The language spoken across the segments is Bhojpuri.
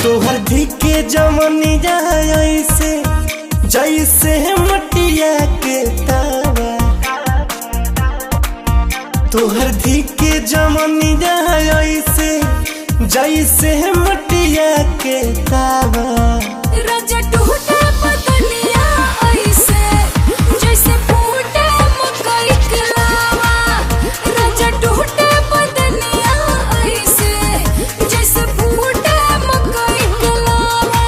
तोहर धिके जमनिया ऐसे जैसे मटिया के तावा, तोहर धिके जमनिया ऐसे जैसे मटिया के तावा। राजा टूटा बदनिया ऐसे जैसे फूटे मकई के लावा, राजा टूटा बदनिया ऐसे जैसे फूटे मकई के लावा।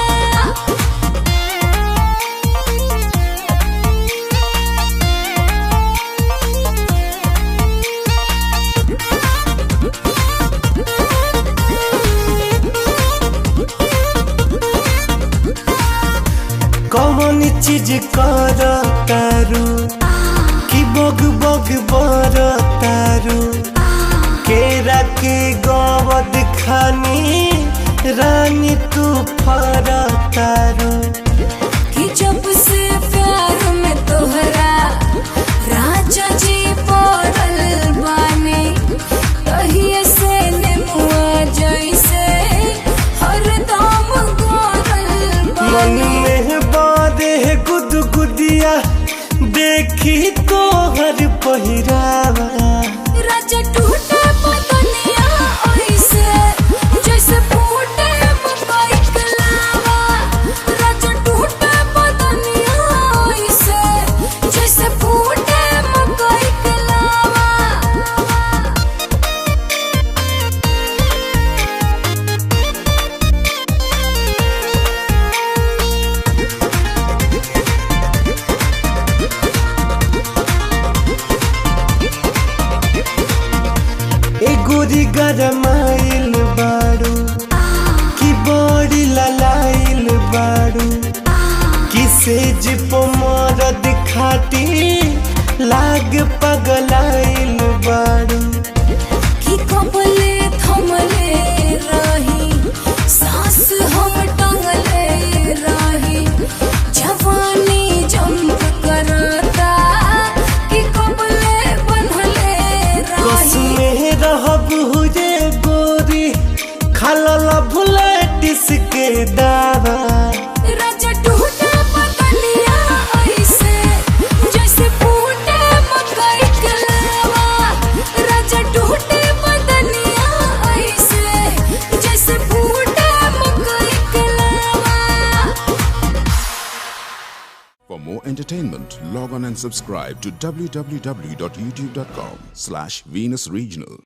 कौन चीज कर तारू कि बग बग बर तारू, केरा के गवद खानी रानी तू फर तारू। कि जब से प्यार में तोहरा राजा जी पड़ल बानी, तहिए से नेमुआ जैसे हरदम गोरल मन बानी। में बादे गुदगुदिया देखी तोहर पहिरावा, राजा टूटा बदनिया ऐसे जैसे फूटे मकई के लावा, राजा टूटा बदनिया ऐसे जैसे फूटे मकई के लावा। ए गोरी गरमाइल बाड़ू कि बड़ी ललाइल बाड़ू, किसे जिपो मरद खाटी लाग पगलाइल बाड़ू। कि कबले थमले रही सांस हम टंगले रही, जवानी जंप करता कि कबले बनले रही। कसमे रहब हुए गोरी खलल भुलेटिस के दावा, राजा टूटा बदनिया ऐसे जैसे फूटे मकई के लावा, राजा टूटे बदनिया ऐसे जैसे फूटे मकई के लावा। For more entertainment, log on and subscribe to www.youtube.com/Venus Regional.